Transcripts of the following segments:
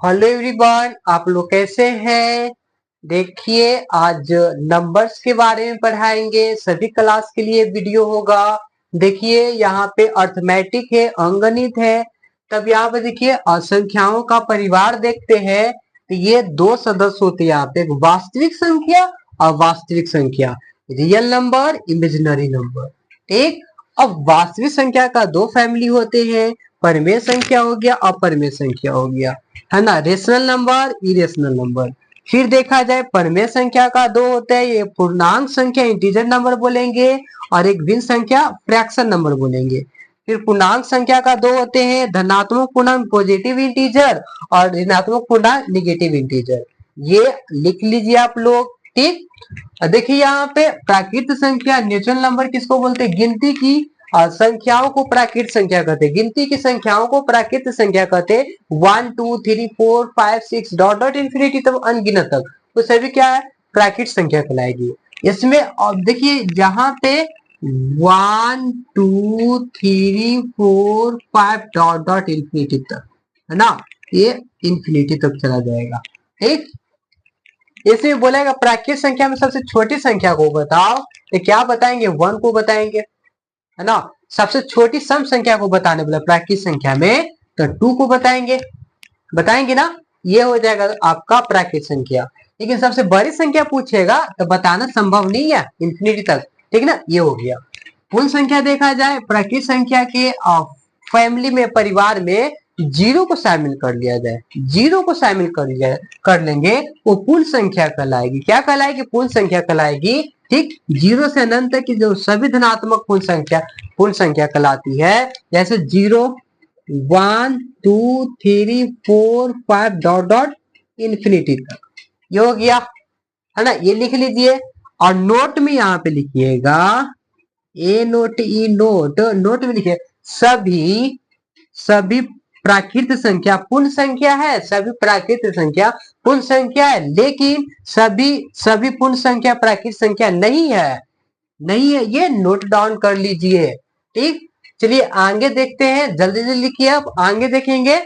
Hello everyone, आप लोग कैसे हैं। देखिए, आज नंबर्स के बारे में पढ़ाएंगे। सभी क्लास के लिए वीडियो होगा। देखिए, यहाँ पे अर्थमेटिक है, अंकगणित है। तब यहाँ पे देखिए संख्याओं का परिवार देखते हैं तो ये दो सदस्य होते हैं यहाँ पे, एक वास्तविक संख्या और वास्तविक संख्या, रियल नंबर, इमेजिनरी नंबर। ठीक। अब वास्तविक संख्या का दो फैमिली होते हैं, परिमेय संख्या हो गया, अपरिमेय संख्या हो गया, है ना। Rational number, irrational number. फिर देखा जाए परिमेय संख्या का दो होते हैं, ये पूर्णांक संख्या इंटीजर नंबर बोलेंगे और एक भिन्न संख्या फ्रैक्शन नंबर बोलेंगे। फिर पूर्णांक संख्या का दो होते हैं, धनात्मक पूर्णांक पॉजिटिव इंटीजर और ऋणात्मक पूर्णांक निगेटिव इंटीजर। ये लिख लीजिए आप लोग। ठीक। देखिए यहाँ पे प्राकृत संख्या नेचुरल नंबर किसको बोलते हैं, गिनती की संख्याओं को प्राकृत संख्या कहते हैं। गिनती की संख्याओं को प्राकृत संख्या कहते हैं। 1 2 3 4 5 6 डॉट डॉट इंफिनिटी तक अनगिनत तक तो सभी क्या है, प्राकृत संख्या कहलाएगी। इसमें अब देखिए यहाँ पे 1 2 3 4 5 डॉट डॉट इंफिनिटी तक, है ना, ये इंफिनिटी तक चला जाएगा। ठीक। इसमें बोलेगा प्राकृत संख्या में सबसे छोटी संख्या को बताओ, तो क्या बताएंगे, 1 को बताएंगे, है ना। सबसे छोटी सम संख्या को बताने बोला प्राकृत संख्या में, तो 2 को बताएंगे, बताएंगे ना। ये हो जाएगा आपका प्राकृत संख्या। लेकिन सबसे बड़ी संख्या पूछेगा तो बताना संभव नहीं है, इंफिनिटी तक। ठीक ना, ये हो गया। पूर्ण संख्या देखा जाए, प्राकृत संख्या के फैमिली में, परिवार में जीरो को शामिल कर लिया जाए, जीरो को शामिल कर लेंगे, वो पूर्ण संख्या कहलाएगी। क्या कहलाएगी, पूर्ण संख्या कहलाएगी। ठीक। जीरो से अनंत तक की जो सभी धनात्मक पूर्ण संख्या कहलाती है। जैसे 0 1 2 3 4 5 डॉट डॉट इंफिनिटी तक, ये हो गया, है ना। ये लिख लीजिए और नोट में यहाँ पे लिखिएगा, ए नोट ई नोट, नोट में लिखिए सभी प्राकृत संख्या पूर्ण संख्या है, सभी प्राकृत संख्या पूर्ण संख्या है, लेकिन सभी पूर्ण संख्या प्राकृत संख्या नहीं है, नहीं है। ये नोट डाउन कर लीजिए। ठीक। चलिए आगे देखते हैं, जल्दी जल्दी लिखिए, आप आगे देखेंगे।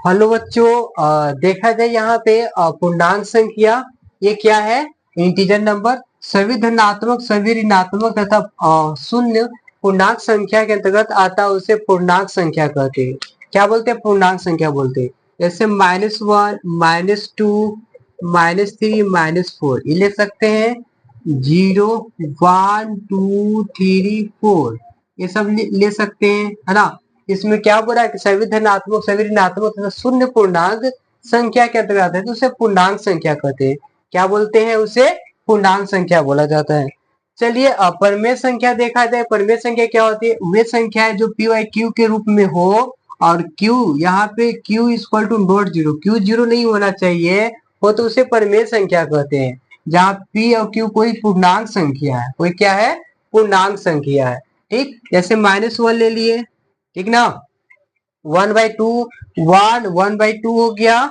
हेलो बच्चों, देखा जाए यहाँ पे पूर्णांक संख्या, ये क्या है, इंटीजर नंबर। सभी धनात्मक सभी ऋणात्मक तथा शून्य पूर्णांक संख्या के अंतर्गत आता है, उसे पूर्णांक संख्या कहते हैं। क्या बोलते हैं, पूर्णांक संख्या बोलते हैं। जैसे -1 -2 -3 -4, ये ले सकते हैं। 0 1 2 3 4, ये सब ले सकते हैं, है ना। इसमें क्या बोला है कि सभी धनात्मक सभी ऋणात्मक तथा शून्य पूर्णांक संख्या के अंतर्गत है, तो उसे पूर्णांक संख्या कहते हैं। क्या बोलते हैं, उसे पूर्णांक संख्या बोला जाता है। चलिए अपरिमेय संख्या देखा जाए। परिमेय संख्या क्या होती है, वे संख्या है जो पी वाई क्यू के रूप में हो, और क्यू यहाँ पे Q equal to not zero, Q zero नहीं होना चाहिए, हो तो उसे परिमेय संख्या कहते हैं। जहाँ पी और क्यू कोई पूर्णांक संख्या है, कोई क्या है, पूर्णांक संख्या है। ठीक। जैसे -1 ले लिए, ठीक ना। 1/2 1/2 हो गया,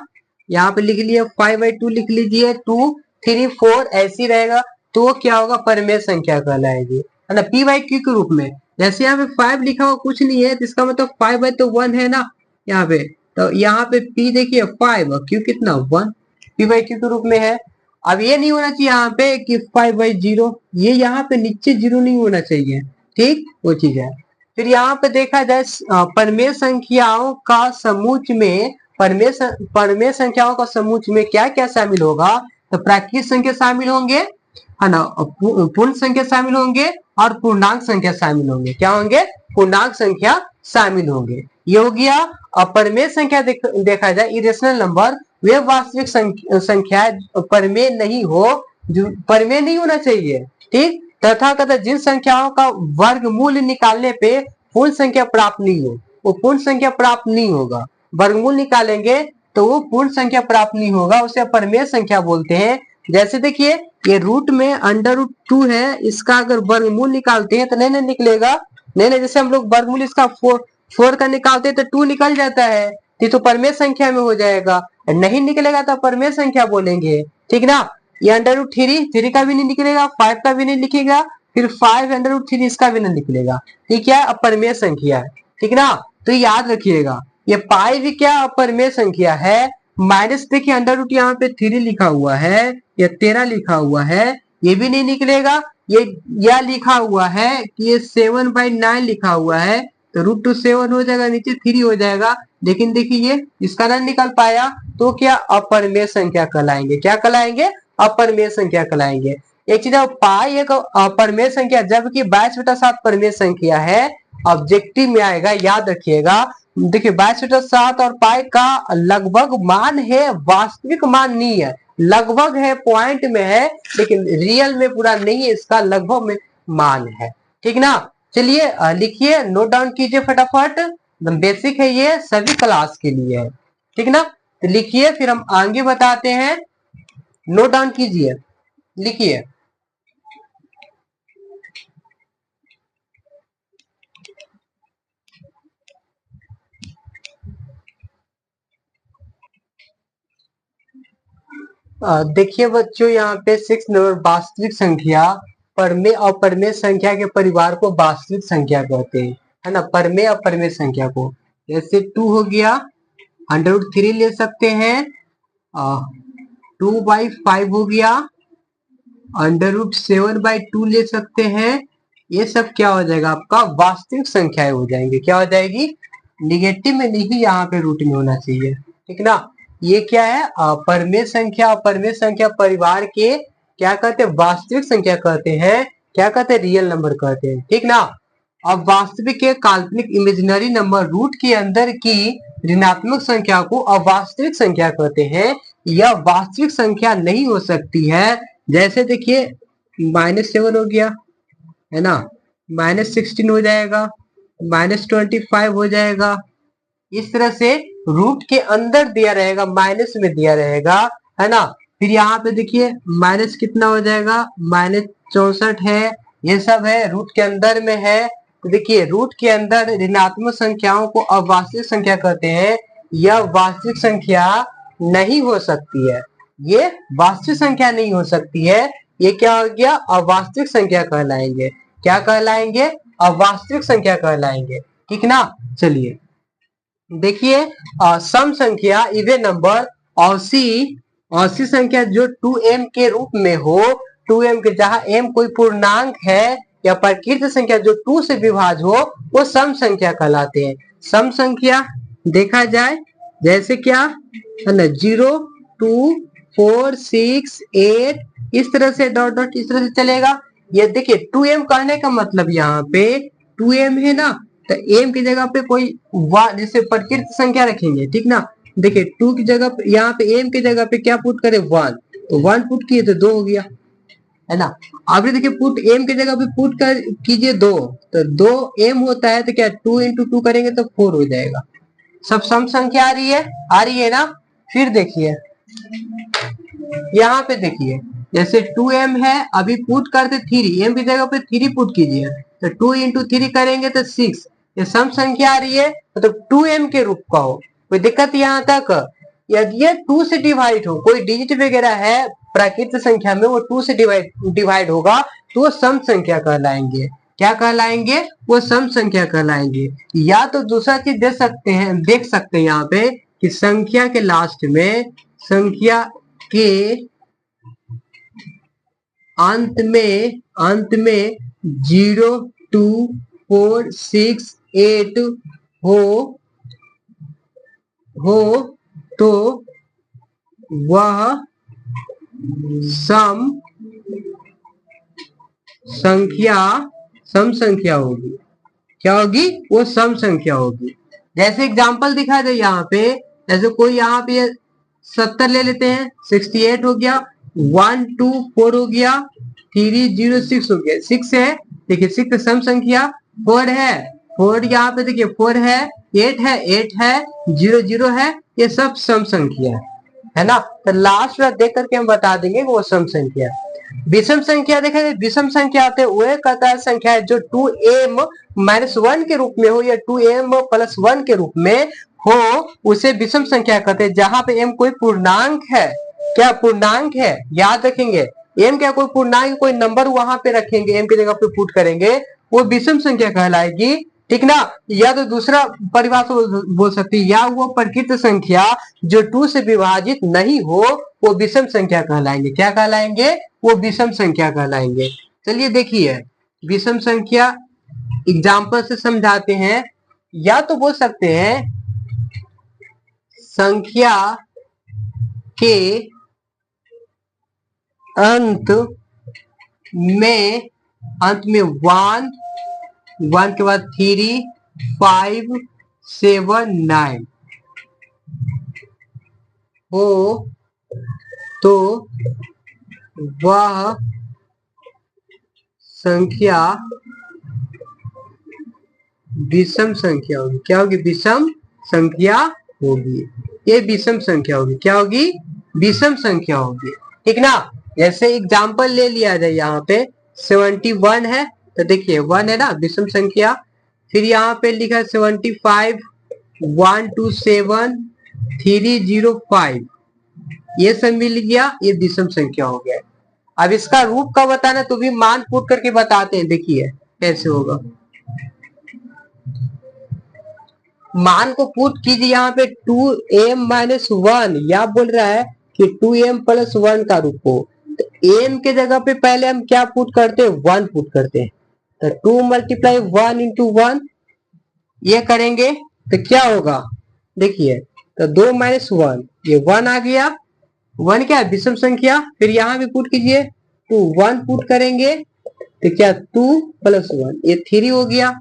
यहाँ पे लिख लिए। 5/2 लिख लीजिए, 2 3 4 ऐसी रहेगा, तो क्या होगा, परिमेय संख्या कहलाएगी, है ना, पी बाई क्यू के रूप में। जैसे यहाँ पे 5 लिखा हुआ कुछ नहीं है, तो इसका मतलब 5/1 है ना यहाँ पे, तो यहाँ पे पी देखिए 5 और क्यू कितना 1, पी बाई क्यू के रूप में है। अब ये नहीं होना चाहिए यहाँ पे कि 5/0, ये यहाँ पे नीचे 0 नहीं होना चाहिए। ठीक, वो चीज है। फिर यहाँ पे देखा जाए परिमेय संख्याओं का समूह में, परिमेय संख्याओं का समूह में क्या क्या शामिल होगा, तो प्राकृत संख्या शामिल होंगे, है ना, पूर्ण संख्या शामिल होंगे और पूर्णांक संख्या शामिल होंगे। क्या होंगे, पूर्णांक संख्या शामिल होंगे। ये हो गया। अपरिमेय संख्या देखा जाए, इरेशनल नंबर, वे वास्तविक संख्या परिमेय नहीं हो, जो परिमेय नहीं होना चाहिए। ठीक। तथा कथा जिन संख्याओं का वर्गमूल निकालने पे पूर्ण संख्या प्राप्त नहीं हो, वो पूर्ण संख्या प्राप्त नहीं होगा। वर्गमूल निकालेंगे तो वो पूर्ण संख्या प्राप्त नहीं होगा, उसे अपरिमेय संख्या बोलते हैं। जैसे देखिए, ये रूट में √2 है, इसका अगर वर्गमूल निकालते हैं तो नहीं निकलेगा, नहीं, जैसे हम लोग वर्गमूल इसका 4 का निकालते हैं तो 2 निकल जाता है, तो परिमेय संख्या में हो जाएगा। नहीं निकलेगा तो परिमेय संख्या बोलेंगे। ठीक ना। ये √3 का भी नहीं निकलेगा, 5 का भी नहीं लिखेगा, फिर 5√3 इसका भी ना निकलेगा। ये क्या है? अपरिमेय संख्या है, ठीक ना। तो याद रखिएगा ये पाई भी क्या अपरिमेय संख्या है। माइनस देखिए अंडर रूट यहाँ पे 3 लिखा हुआ है या 13 लिखा हुआ है, ये भी नहीं निकलेगा। ये या लिखा हुआ है कि ये 7/9 लिखा हुआ है, तो √2 7 हो जाएगा, नीचे 3 हो जाएगा। लेकिन देखिए ये इसका ना निकल पाया, तो क्या अपरिमेय संख्या कहलाएंगे। क्या कहलाएंगे? अपरिमेय संख्या कहलाएंगे। एक चीज है पाई एक अपरिमेय संख्या, जबकि 22/7 परिमेय संख्या है। ऑब्जेक्टिव में आएगा, याद रखिएगा। देखिए 22/7 और पाई का लगभग मान है, वास्तविक मान नहीं है, लगभग है, पॉइंट में है, लेकिन रियल में पूरा नहीं है, इसका लगभग में मान है, ठीक ना। चलिए लिखिए, नोट डाउन कीजिए फटाफट। बेसिक है, ये सभी क्लास के लिए है, ठीक ना। तो लिखिए, फिर हम आगे बताते हैं। नोट डाउन कीजिए, लिखिए। देखिए बच्चों, यहाँ पे 6 नंबर वास्तविक संख्या, परमेय और अपरिमेय संख्या के परिवार को वास्तविक संख्या कहते हैं, है ना। परमेय और अपरिमेय संख्या को, जैसे 2 हो गया, √3 ले सकते हैं, 2/5 हो गया, √7/2 ले सकते हैं। ये सब क्या हो जाएगा? आपका वास्तविक संख्याएं हो जाएंगे। क्या हो जाएगी? निगेटिव में नहीं, यहाँ पे रूट में होना चाहिए, ठीक ना। ये क्या है? अपरिमेय संख्या। अपरिमेय संख्या परिवार के क्या कहते हैं? वास्तविक संख्या कहते हैं। क्या कहते हैं? रियल नंबर कहते हैं, ठीक ना। अब वास्तविक के काल्पनिक इमेजिनरी नंबर रूट के अंदर की ऋणात्मक संख्या को अवास्तविक संख्या कहते हैं। यह वास्तविक संख्या नहीं हो सकती है। जैसे देखिए -7 हो गया, है ना, -16 हो जाएगा, -25 हो जाएगा। इस तरह से रूट के अंदर दिया रहेगा, माइनस में दिया रहेगा, है ना। फिर यहाँ पे देखिए माइनस कितना हो जाएगा? -64 है। ये सब है रूट के अंदर में है। तो देखिए रूट के अंदर ऋणात्मक संख्याओं को अवास्तविक संख्या कहते हैं। यह वास्तविक संख्या नहीं हो सकती है, ये वास्तविक संख्या नहीं हो सकती है। ये क्या हो गया? अवास्तविक संख्या कहलाएंगे। क्या कहलाएंगे? अवास्तविक संख्या कहलाएंगे, ठीक ना। चलिए देखिए, सम संख्या इवन नंबर, औसी संख्या जो 2m के रूप में हो, 2m के जहां m कोई पूर्णांक है, या प्रकृत संख्या जो 2 से विभाज्य हो, वो सम संख्या कहलाते हैं। सम संख्या देखा जाए जैसे क्या है ना, 0 2 4 6 8, इस तरह से डॉट डॉट इस तरह से चलेगा। ये देखिए 2m कहने का मतलब यहाँ पे 2m है ना, तो m की जगह पे कोई जैसे प्रकृत संख्या रखेंगे, ठीक ना। देखिए 2 की जगह पे, यहाँ पे m की जगह पे क्या पुट करें? 1, तो 1 पुट किए तो 2 हो गया, है ना। अब देखिए पुट m की जगह पे पुट कर कीजिए 2, तो 2m होता है, तो क्या 2 × 2 करेंगे तो 4 हो जाएगा। सब सम संख्या आ रही है? आ रही है ना। फिर देखिए यहाँ पे देखिए, जैसे 2m है, अभी पुट करते 3, m की जगह पे 3 पुट कीजिए, तो 2 × 3 करेंगे तो 6। ये सम संख्या आ रही है, मतलब 2m के रूप का हो। कोई दिक्कत यहाँ तक? यदि ये 2 से डिवाइड हो, कोई डिजिट वगैरह है प्राकृतिक संख्या में, वो 2 से डिवाइड होगा, तो वो सम संख्या कहलाएंगे। क्या कहलाएंगे? वो सम संख्या कहलाएंगे। या तो दूसरा चीज दे सकते हैं, देख सकते हैं यहाँ पे कि संख्या के लास्ट में, संख्या के अंत में 0 2 4 6 8 हो तो वह सम संख्या होगी। क्या होगी? वो सम संख्या होगी। जैसे एग्जांपल दिखा दे यहाँ पे, जैसे कोई यहाँ पे 70 ले लेते हैं, 68 हो गया, 1 2 4 हो गया, 3 0 6 हो गया। 6 है, देखिए 6 सम संख्या। 4 है, 4 यहाँ पे देखिए 4 है, 8 है, 8 है, 0 0 है, ये सब सम संख्या है ना। तो लास्ट में देख करके हम बता देंगे वो सम संख्या। विषम संख्या देखा जाए, विषम संख्या आते हैं वह कहता है संख्या है जो 2m - 1 के रूप में हो, या 2m + 1 के रूप में हो, उसे विषम संख्या कहते हैं। जहां पे m कोई पूर्णांक है, क्या पूर्णांक है? याद रखेंगे, एम क्या कोई पूर्णांक कोई नंबर वहां पे रखेंगे, एम की जगह पे पुट करेंगे, वो विषम संख्या कहलाएगी, ठीक ना। या तो दूसरा परिभाषा बोल सकती है, या वो प्रकृत संख्या जो 2 से विभाजित नहीं हो वो विषम संख्या कहलाएंगे। क्या कहलाएंगे? वो विषम संख्या कहलाएंगे। चलिए देखिए विषम संख्या एग्जाम्पल से समझाते हैं। या तो बोल सकते हैं संख्या के अंत में 1 1 के बाद 3 5 7 9 हो तो वह संख्या विषम संख्या होगी। क्या होगी? विषम संख्या होगी। ये विषम संख्या होगी। क्या होगी? विषम संख्या होगी, ठीक ना। जैसे एग्जाम्पल ले लिया जाए, यहाँ पे 71 है तो देखिए 1 है ना विषम संख्या, फिर यहाँ पे लिखा 75 127 305, ये सब मिल गया, ये विषम संख्या हो गया। अब इसका रूप का बताना तो भी मान पुट करके बताते हैं। देखिए कैसे होगा, मान को पुट कीजिए यहाँ पे 2m-1, या बोल रहा है कि 2m+1 का रूप हो, तो m के जगह पे पहले हम क्या पुट करते हैं? 1 पुट करते हैं। तो 2 × 1 × 1 ये करेंगे तो क्या होगा? देखिए तो 2 - 1 ये 1 आ गया। 1 क्या है? विषम संख्या। फिर यहाँ भी पुट कीजिए 2 1 पुट करेंगे तो क्या 2 + 1 ये 3 हो गया।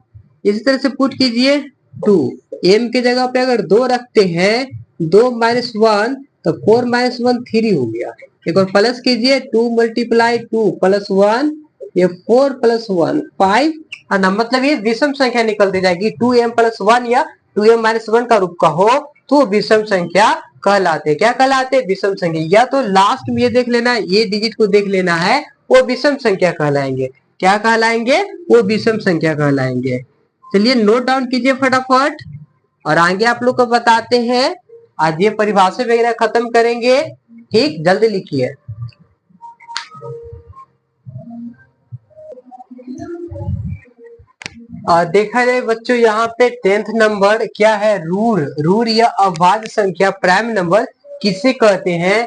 इसी तरह से पुट कीजिए 2, m के जगह पे अगर 2 रखते हैं 2 - 1 तो 4 - 1 3 हो गया। एक और प्लस कीजिए 2 × 2 + 1 ये 4 + 1 5, है ना। मतलब ये विषम संख्या निकलती जाएगी। 2m+1 या 2m-1 का रूप का हो तो विषम संख्या कहलाते। क्या कहलाते? विषम संख्या। या तो लास्ट में ये देख लेना, ये डिजिट को देख लेना है, वो विषम संख्या कहलाएंगे। क्या कहलाएंगे? वो विषम संख्या कहलाएंगे। चलिए नोट डाउन कीजिए फटाफट, और आगे आप लोग को बताते हैं। आज ये परिभाषा वगैरह खत्म करेंगे, ठीक, जल्दी लिखिए। देखा जाए बच्चों यहाँ पे 10th नंबर क्या है? रूढ़ या अभाज्य संख्या प्राइम नंबर किसे कहते हैं?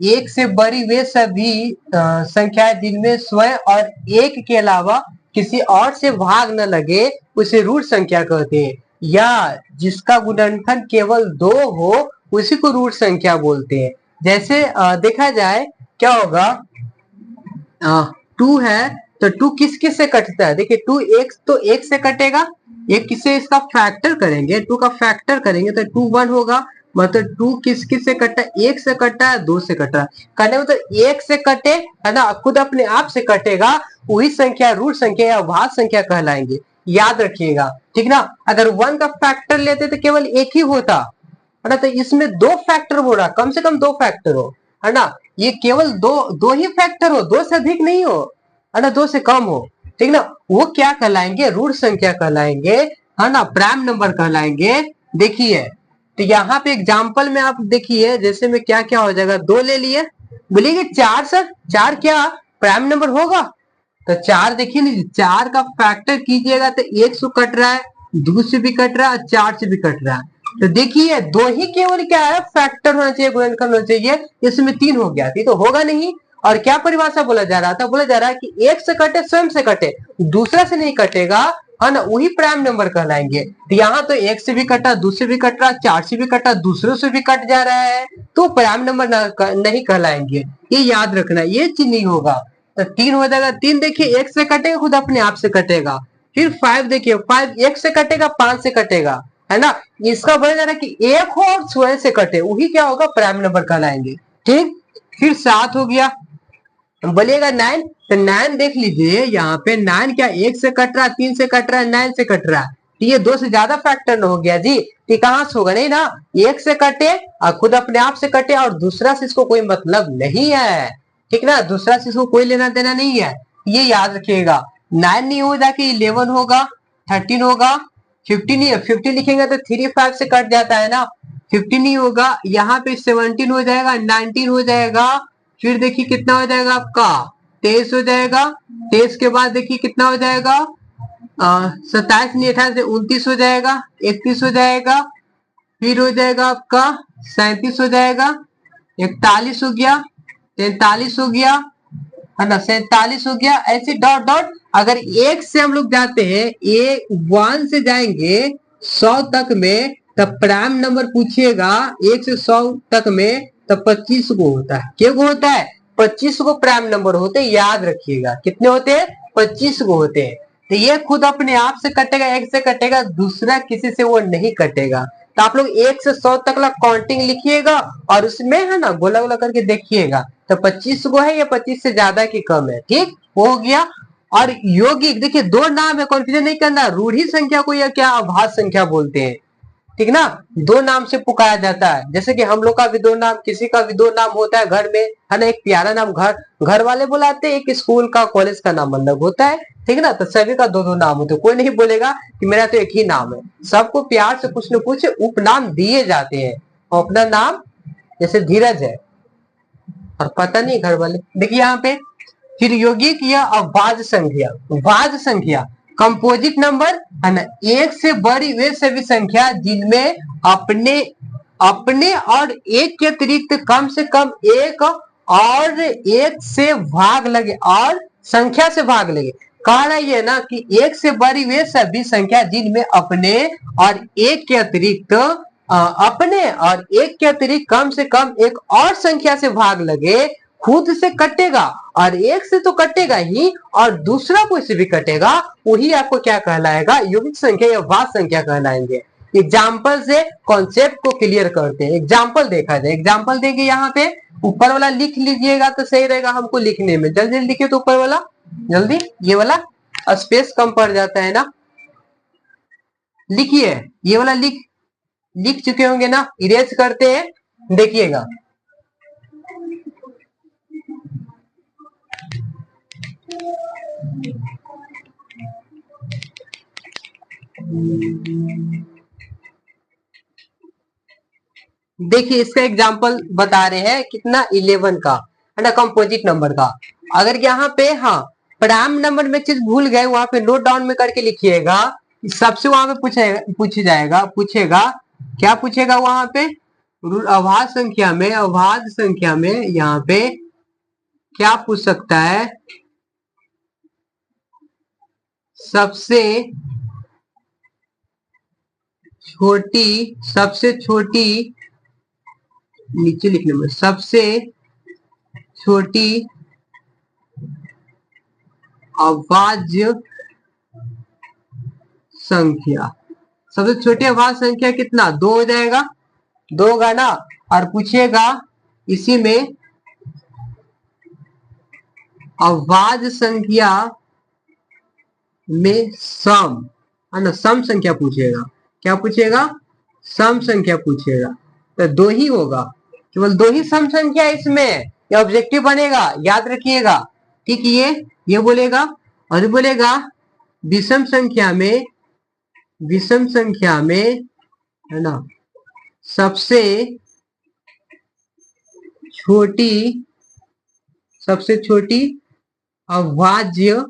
एक से बड़ी वे सभी संख्या जिनमें स्वयं और एक के अलावा किसी और से भाग न लगे उसे रूढ़ संख्या कहते हैं। या जिसका गुणनफल केवल 2 हो उसी को रूढ़ संख्या बोलते हैं। जैसे देखा जाए क्या होगा, 2 है तो 2 किस किस से कटता है? देखिए 2 एक तो एक से कटेगा, एक किससे? इसका फैक्टर करेंगे, 2 का फैक्टर करेंगे तो 2 1 होगा। मतलब 2 किस किस से कटा है? एक से कटा है, 2 से कटा है। कहने मतलब एक से कटे, है ना, खुद अपने आप से कटेगा, वही संख्या रूढ़ संख्या या भाज्य संख्या कहलाएंगे। याद रखिएगा, ठीक ना। अगर 1 का फैक्टर लेते तो केवल एक ही होता, है ना। तो इसमें 2 फैक्टर हो रहा, कम से कम 2 फैक्टर हो, है ना। ये केवल दो ही फैक्टर हो, 2 से अधिक नहीं हो, है ना, 2 से कम हो, ठीक ना। वो क्या कहलाएंगे? रूढ़ संख्या कहलाएंगे, है ना, प्राइम नंबर कहलाएंगे। देखिए तो यहाँ पे एग्जाम्पल में आप देखिए, जैसे में क्या क्या हो जाएगा। 2 ले लिए, बोलिए 4 सर, 4 क्या प्राइम नंबर होगा? तो 4 देखिए नहीं, 4 का फैक्टर कीजिएगा तो 1 से कट रहा है, 2 से भी कट रहा है, 4 से भी कट रहा है। तो देखिए 2 ही केवल क्या है? फैक्टर होना चाहिए, गुणनखंड होना चाहिए। इसमें 3 हो गया, तो होगा नहीं। और क्या परिभाषा बोला जा रहा था? बोला जा रहा है कि एक से कटे स्वयं से कटे, दूसरा से नहीं कटेगा, है ना, वही प्राइम नंबर कहलाएंगे। तो यहाँ तो एक से भी कटा, 2 से भी कट रहा, 4 से भी कटा, दूसरों से भी कट जा रहा है, तो प्राइम नंबर नहीं कहलाएंगे। ये याद रखना, ये चीज नहीं होगा। तो 3 हो जाएगा। 3 देखिए एक से कटेगा, खुद अपने आप से कटेगा। फिर 5 देखिए, 5 एक से कटेगा, 5 से कटेगा, है ना। इसका बोला जा रहा है कि एक हो और स्वयं से कटे, वही क्या होगा? प्राइम नंबर कहलाएंगे, ठीक। फिर 7 हो गया, बोलिएगा 9, तो 9 देख लीजिए यहाँ पे 9 क्या एक से कट रहा, 3 से कट रहा है, 9 से कट रहा है। तो ये 2 से ज्यादा फैक्टर न हो गया जी। तो कहां से होगा? नहीं ना, एक से कटे और खुद अपने आप से कटे, और दूसरा से इसको कोई मतलब नहीं है, ठीक ना। दूसरा से इसको कोई लेना देना नहीं है, ये याद रखिएगा। 9 नहीं हो जाके 11 होगा, 13 होगा, 15 नहीं है, 15 लिखेंगे तो 3 5 से कट जाता है ना, 15 नहीं होगा। यहाँ पे 17 हो जाएगा, 19 हो जाएगा, फिर देखिए कितना हो जाएगा आपका 23 हो जाएगा। 23 के बाद देखिए कितना हो जाएगा 27 नहीं 28 से 29 हो जाएगा, 31 हो जाएगा, फिर हो जाएगा आपका 37 हो जाएगा, 41 हो गया, 43 हो गया, है ना, 47 हो गया, ऐसे डॉट डॉट। अगर एक से हम लोग जाते हैं, ए 1 से जाएंगे 100 तक में, तब प्राइम नंबर पूछिएगा 1 से 100 तक में, तब 25 को होता है। क्या को होता है? 25 को प्राइम नंबर होते हैं, याद रखिएगा। कितने होते हैं? 25 को होते हैं। तो ये खुद अपने आप से कटेगा, एक से कटेगा, दूसरा किसी से वो नहीं कटेगा। तो आप लोग 1 से 100 तक ला काउंटिंग लिखिएगा और उसमें है ना गोला गोला करके देखिएगा, तो 25 को है या 25 से ज्यादा की कम है। ठीक, वो हो गया। और यौगिक देखिए, दो नाम है, कंफ्यूजन नहीं करना। रूढ़ी संख्या को या क्या अभाज्य संख्या बोलते हैं, ठीक ना। दो नाम से पुकारा जाता है, जैसे कि हम लोग का भी दो नाम, किसी का भी दो नाम होता है घर में, है ना। एक प्यारा नाम घर वाले बुलाते हैं, एक स्कूल का कॉलेज का नाम अलग होता है, ठीक ना। तो सभी का दो दो नाम होते हैं, कोई नहीं बोलेगा कि मेरा तो एक ही नाम है। सबको प्यार से कुछ न कुछ उपनाम दिए जाते हैं। और अपना नाम जैसे धीरज है और पता नहीं घर वाले। देखिए यहाँ पे फिर यौगिक या अभाज्य संख्या, भाज्य संख्या, कंपोजिट नंबर, है ना। एक से बड़ी वे सभी संख्या जिनमें अपने अपने और एक के अतिरिक्त कम से कम एक और एक से भाग लगे, और संख्या से भाग लगे। कह रहा है ना कि एक से बड़ी वे सभी संख्या जिनमें अपने और एक के अतिरिक्त अपने और एक के अतिरिक्त कम से कम एक और संख्या से भाग लगे, खुद से कटेगा, और एक से तो कटेगा ही और दूसरा कोई से भी कटेगा, वही आपको क्या कहलाएगा? यौगिक संख्या या भाज्य संख्या कहलाएंगे। एग्जाम्पल से कॉन्सेप्ट को क्लियर करते हैं। एग्जाम्पल देखा जाए, एग्जाम्पल देंगे यहाँ पे। ऊपर वाला लिख लीजिएगा तो सही रहेगा हमको लिखने में। जल्दी जल्दी लिखिए तो ऊपर वाला जल्दी, ये वाला स्पेस कम पड़ जाता है ना। लिखिए, ये वाला लिख चुके होंगे ना, इरेज करते हैं, देखिएगा। देखिए इसका एग्जांपल बता रहे हैं कितना 11 का, है ना, कंपोजिट नंबर का। अगर यहाँ पे हाँ प्राइम नंबर में चीज भूल गए, वहां पे नोट डाउन में करके लिखिएगा। सबसे वहां पे पूछेगा क्या पूछेगा वहां पे? अभाज्य संख्या में यहाँ पे क्या पूछ सकता है? सबसे छोटी नीचे लिखने में, सबसे छोटी अभाज्य संख्या, सबसे छोटी अभाज्य संख्या कितना? 2 हो जाएगा, 2 होगा ना। और पूछेगा इसी में अभाज्य संख्या में सम, है ना, सम संख्या पूछेगा। क्या पूछेगा? सम संख्या पूछेगा। तो 2 ही होगा, केवल 2 ही सम संख्या इसमें, ये ऑब्जेक्टिव बनेगा, याद रखिएगा। ठीक, ये बोलेगा। और बोलेगा विषम संख्या में, है ना, सबसे छोटी अभाज्य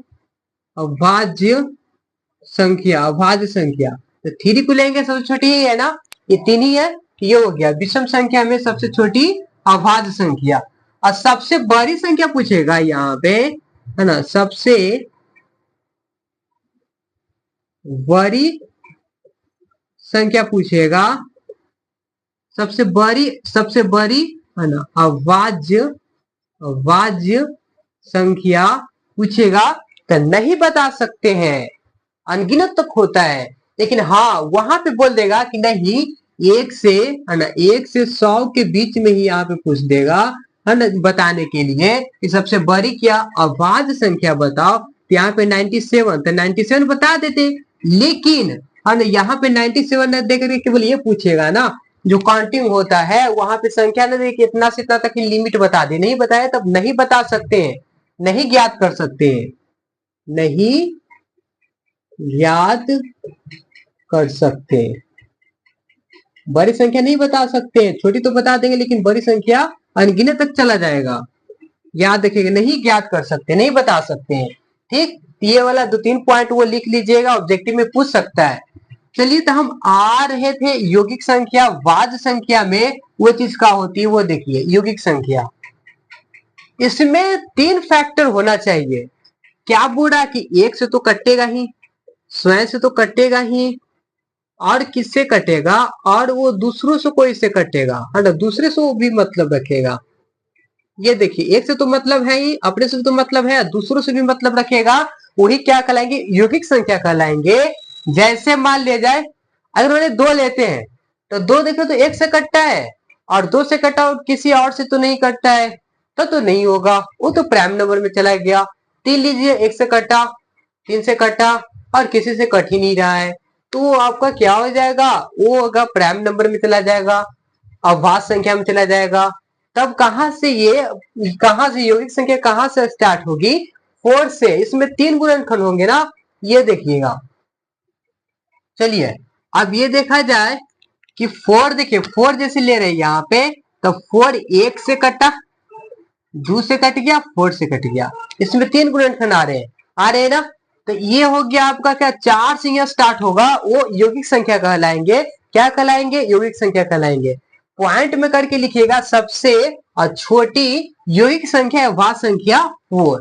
संख्या। तो 3 को लेंगे, सबसे छोटी ही है ना, ये 3 ही है। ये हो गया विषम संख्या में सबसे छोटी अभाज्य संख्या। और सबसे बड़ी संख्या पूछेगा यहाँ पे, है ना, सबसे बड़ी संख्या पूछेगा, सबसे बड़ी, है ना, अभाज्य संख्या पूछेगा। तो नहीं बता सकते हैं, अनगिनत तक होता है। लेकिन हाँ वहां पे बोल देगा कि नहीं, 1 से, है ना, 1 से 100 के बीच में ही यहाँ पे पूछ देगा, है ना, बताने के लिए कि सबसे बड़ी क्या अभाज्य संख्या बताओ। तो यहाँ पे 97, तो 97 बता देते। लेकिन है ना, यहाँ पे 97 न देकर केवल ये पूछेगा ना, जो काउंटिंग होता है वहां पे संख्या न दे, इतना से इतना तक की लिमिट बता दे। नहीं बताया तब नहीं बता सकते हैं, नहीं ज्ञात कर सकते हैं, नहीं ज्ञात कर सकते। बड़ी संख्या नहीं बता सकते, छोटी तो बता देंगे, लेकिन बड़ी संख्या अनगिनत तक चला जाएगा। याद रखिएगा, नहीं ज्ञात कर सकते, नहीं बता सकते हैं। ठीक, ये वाला 2-3 पॉइंट वो लिख लीजिएगा, ऑब्जेक्टिव में पूछ सकता है। चलिए, तो हम आ रहे थे यौगिक संख्या वाज्य संख्या में वो चीज क्या होती है वो देखिए। यौगिक संख्या, इसमें 3 फैक्टर होना चाहिए। क्या बोल रहा है कि एक से तो कटेगा ही, स्वयं से तो कटेगा ही, और किससे कटेगा, और वो दूसरों से कोई से कटेगा, है ना, दूसरे से वो भी मतलब रखेगा। ये देखिए, एक से तो मतलब है ही, अपने से तो मतलब है, दूसरों से भी मतलब रखेगा, वही क्या कहलाएंगे, यौगिक संख्या कहलाएंगे। जैसे मान लिया जाए, अगर उन्हें 2 लेते हैं तो 2 देखे तो एक से कटता है, और 2 से कटा और किसी और से तो नहीं कटता है, तो नहीं होगा, वो तो प्राइम नंबर में चला गया। 3 लीजिए, एक से कटा, 3 से कटा, और किसी से कट ही नहीं रहा है, तो वो आपका क्या हो जाएगा, वो होगा प्राइम नंबर में चला जाएगा, अभाज्य संख्या में चला जाएगा। तब कहां से यौगिक संख्या कहां से स्टार्ट होगी, 4 से। इसमें 3 गुणनखंड होंगे ना, ये देखिएगा। चलिए, अब ये देखा जाए कि 4, देखिए 4 जैसे ले रहे हैं यहाँ पे, तो 4 एक से कटा, 2 से कट गया, 4 से कट गया, इसमें 3 गुणनखंड आ रहे हैं ना। तो ये हो गया आपका क्या, 4 से यह स्टार्ट होगा, वो यौगिक संख्या कहलाएंगे। क्या कहलाएंगे, यौगिक संख्या कहलाएंगे। पॉइंट में करके लिखिएगा, सबसे छोटी यौगिक संख्या है वह संख्या 4।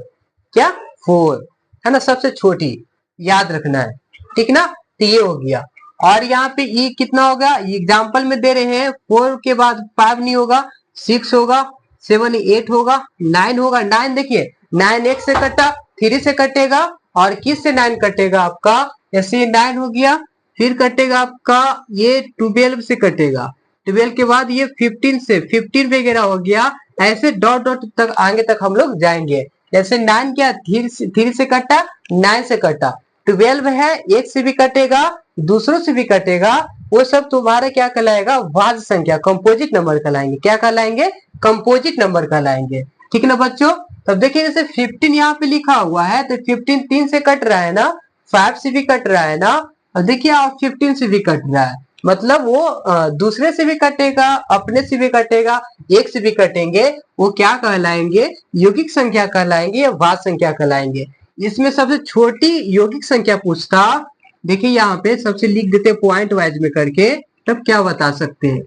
क्या, 4 है ना, सबसे छोटी, याद रखना है, ठीक ना। तो ये हो गया, और यहाँ पे ये कितना होगा, एग्जाम्पल में दे रहे हैं, 4 के बाद 5 नहीं होगा, 6 होगा, 7 8 होगा, 9 होगा। 9 देखिए, 9 एक से कटा, 3 से कटेगा, और किस से 9 कटेगा आपका, ऐसे 9 हो गया, फिर कटेगा आपका ये 12 से कटेगा, 12 के बाद ये 15 से, 15 वगैरह हो गया, ऐसे डॉट डॉट तक आगे तक हम लोग जाएंगे। जैसे 9 क्या, 3 से कटा, 9 से कटा, 12 है, एक से भी कटेगा, दूसरों से भी कटेगा, वो सब तुम्हारा क्या कहलाएगा, वाज्य संख्या, कंपोजिट नंबर कहलाएंगे। क्या कहलाएंगे, कंपोजिट नंबर कहलाएंगे। ठीक है ना बच्चों। तब देखिए, जैसे 15 यहाँ पे लिखा हुआ है, तो 15 3 से कट रहा है ना, 5 से भी कट रहा है ना, और देखिए आप 15 से भी कट रहा है, मतलब वो दूसरे से भी कटेगा, अपने से भी कटेगा, एक से भी कटेंगे, वो क्या कहलाएंगे, यौगिक संख्या कहलाएंगे या वाज्य संख्या कहलाएंगे। इसमें सबसे छोटी यौगिक संख्या पूछता, देखिए यहाँ पे सबसे लिख देते पॉइंट वाइज में करके, तब क्या बता सकते हैं।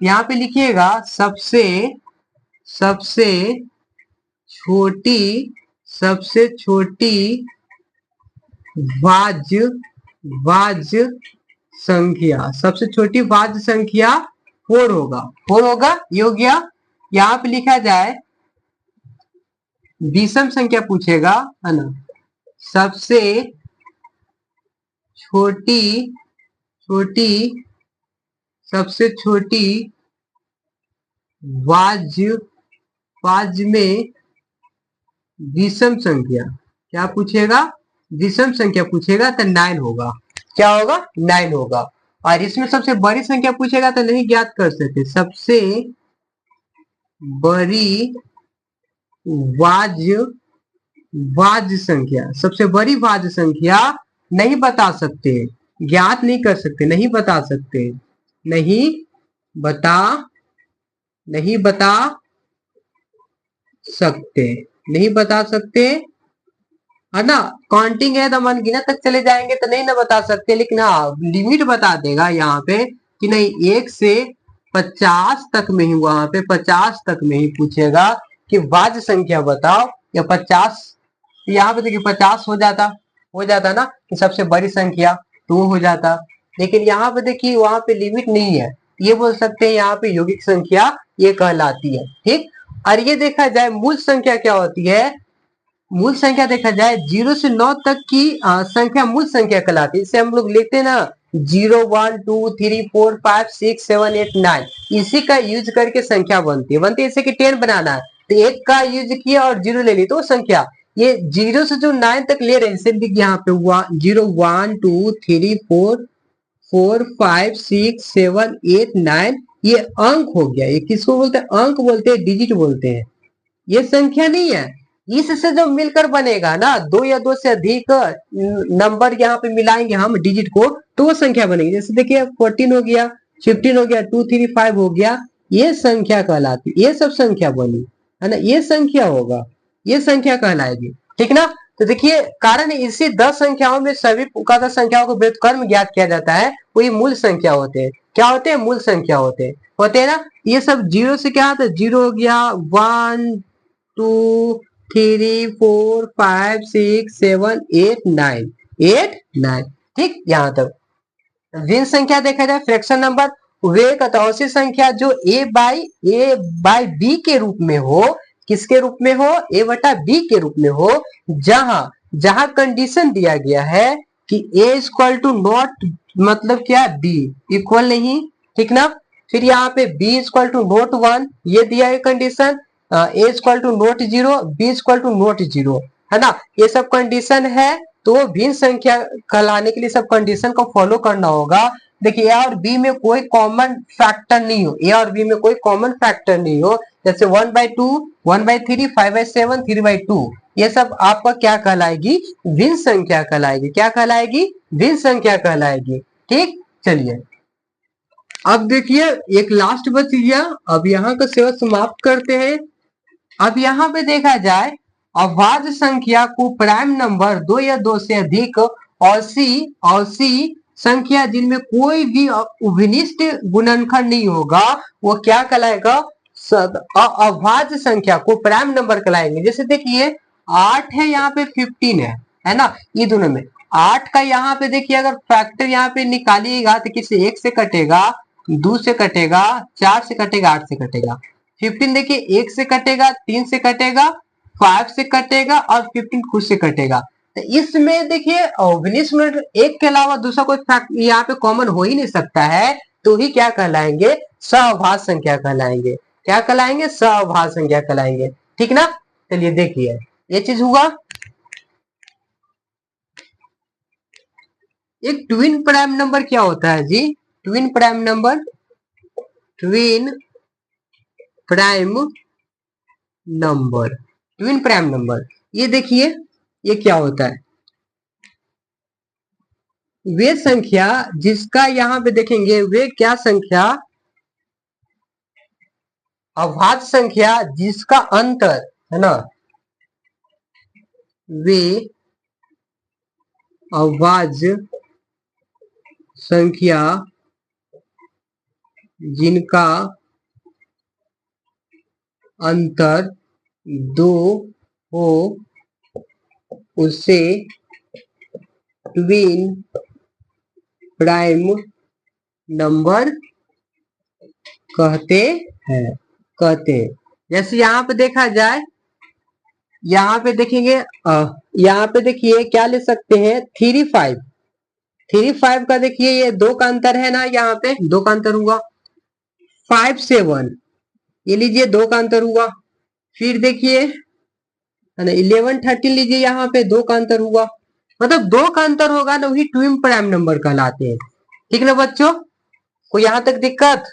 यहाँ पे लिखिएगा, सबसे सबसे छोटी, सबसे छोटी वाज्य वाज्य संख्या, सबसे छोटी वाज्य संख्या 4 होगा, 4 होगा, ये हो गया। यहाँ पे लिखा जाए, विषम संख्या पूछेगा, है ना, सबसे छोटी छोटी सबसे छोटी वाज्य वाज्य में विषम संख्या क्या पूछेगा, विषम संख्या पूछेगा, तो 9 होगा। क्या होगा, 9 होगा। और इसमें सबसे बड़ी संख्या पूछेगा तो नहीं ज्ञात कर सकते, सबसे बड़ी वाज्य वाज्य संख्या, सबसे बड़ी वाज्य संख्या नहीं बता सकते, ज्ञात नहीं कर सकते, नहीं बता सकते, नहीं बता नहीं बता सकते, नहीं बता सकते, है ना। काउंटिंग है तो अनगिनत तक चले जाएंगे तो नहीं ना बता सकते, लेकिन हाँ लिमिट बता देगा यहाँ पे कि नहीं 1 से 50 तक में ही, वहां पे 50 तक में ही पूछेगा कि वाज्य संख्या बताओ, या 50, यहाँ पे देखिए 50 हो जाता ना कि सबसे बड़ी संख्या, तो वो हो जाता। लेकिन यहाँ पे देखिए, वहां पे लिमिट नहीं है, ये बोल सकते हैं यहाँ पे यौगिक संख्या ये कहलाती है। ठीक, और ये देखा जाए मूल संख्या क्या होती है, मूल संख्या देखा जाए 0 से 9 तक की संख्या मूल संख्या कहलाती है। इसे हम लोग लिखते हैं ना, 0 1 2 3 4 5 6 7 8 9, इसी का यूज करके संख्या बनती है जैसे कि 10 बनाना है, तो 1 का यूज किया और 0 ले ली तो संख्या। ये 0 से जो 9 तक ले रहे हैं, जैसे यहाँ पे हुआ 0 1 2 3 4 5 6 7 8 9, ये अंक हो गया। ये किसको बोलते हैं, अंक बोलते हैं, डिजिट बोलते हैं, ये संख्या नहीं है। इससे जो मिलकर बनेगा ना, 2 या 2 से अधिक नंबर यहाँ पे मिलाएंगे हम डिजिट को, तो वो संख्या बनेगी। जैसे देखिए 14 हो गया, 15 हो गया, 2 3 5 हो गया, ये संख्या कहलाती, ये सब संख्या बनी। है ना, ये संख्या होगा, ये संख्या कहलाएगी। ठीक ना। तो देखिए कारण इसी 10 संख्याओं में सभी पुकारता संख्याओं को व्युत्क्रम ज्ञात किया जाता है, वही मूल संख्या होते हैं। क्या होते हैं? मूल संख्या होते हैं ना। ये सब जीरो से क्या होता है? जीरो हो गया, 1 2 3 4 5 6 7 8 9, 8 9। ठीक, यहाँ तक। ऋण संख्या देखा जाए, फ्रैक्शन नंबर, वे एक ऐसी संख्या जो ए बाई बी के रूप में हो। किसके रूप में हो? ए बटा बी के रूप में हो, जहां जहां कंडीशन दिया गया है कि ए इक्वल टू नॉट, मतलब क्या? बी इक्वल नहीं। ठीक ना। फिर यहाँ पे बी इक्वल टू नॉट 1, ये दिया है condition. A equal to not 0, B equal to not 0, है ना। ये सब कंडीशन है, तो भिन्न संख्या कहलाने के लिए सब कंडीशन को फॉलो करना होगा। देखिए ए और बी में कोई कॉमन फैक्टर नहीं हो, ए और बी में कोई कॉमन फैक्टर नहीं हो, जैसे 1/2, 1/3, 5/7, 3/2, ये सब आपका क्या कहलाएगी? भिन्न संख्या कहलाएगी। क्या कहलाएगी? भिन्न संख्या कहलाएगी। ठीक, चलिए अब देखिए एक लास्ट बच गया, अब यहाँ का सेवा समाप्त करते हैं। अब यहाँ पे देखा जाए, अभाज्य संख्या को प्राइम नंबर 2 या 2 से अधिक और सी संख्या जिनमें कोई भी उभनिष्ठ गुणनखंड नहीं होगा, वो क्या कहलाएगा? अभाज्य संख्या को प्राइम नंबर कहलाएंगे। जैसे देखिए 8 है, यहाँ पे 15 है ना। ये दोनों में 8 का यहाँ पे देखिए अगर फैक्टर यहाँ पे निकालिएगा तो किसी 1 से कटेगा, 2 से कटेगा, 4 से कटेगा, 8 से कटेगा। 15 देखिए 1 से कटेगा, 3 से कटेगा, 5 से कटेगा और 15 खुद से कटेगा। तो इसमें देखिए एक के अलावा दूसरा कोई फैक्ट यहाँ पे कॉमन हो ही नहीं सकता है, तो ही क्या कहलाएंगे? सअभाज्य संख्या कहलाएंगे। क्या कहलाएंगे? सअभाज्य संख्या कहलाएंगे। ठीक ना। चलिए देखिए ये चीज हुआ। एक ट्विन प्राइम नंबर क्या होता है जी? Twin prime number, twin prime number, twin prime number, ये देखिए ये क्या होता है? वे संख्या जिसका यहाँ पे देखेंगे, वे क्या संख्या? अभाज्य संख्या जिसका अंतर, है ना, वे अभाज्य संख्या जिनका अंतर 2 हो, उसे ट्विन प्राइम नंबर कहते हैं। जैसे यहाँ पे देखा जाए, यहाँ पे देखेंगे, यहाँ पे देखिए क्या ले सकते हैं? 3 5, 3 5 का देखिए ये 2 का अंतर है ना, यहाँ पे 2 का अंतर हुआ। 5 7, ये लीजिए 2 का अंतर हुआ। फिर देखिए है ना 11 13 लीजिए, यहाँ पे 2 का अंतर हुआ। मतलब 2 का अंतर होगा ना, वही ट्विन प्राइम नंबर कहलाते हैं। ठीक ना बच्चों, कोई यहाँ तक दिक्कत?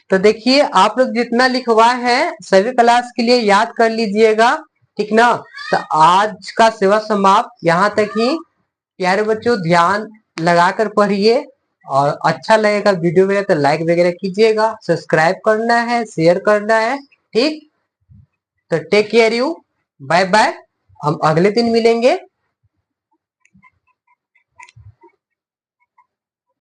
तो देखिए आप लोग जितना लिखवा है सभी क्लास के लिए याद कर लीजिएगा। ठीक ना। तो आज का सेवा समाप्त यहाँ तक ही। प्यारे बच्चों ध्यान लगाकर पढ़िए, और अच्छा लगेगा वीडियो वगैरह तो लाइक वगैरह कीजिएगा, सब्सक्राइब करना है, शेयर करना है। ठीक, तो take care you, bye bye, हम अगले दिन मिलेंगे।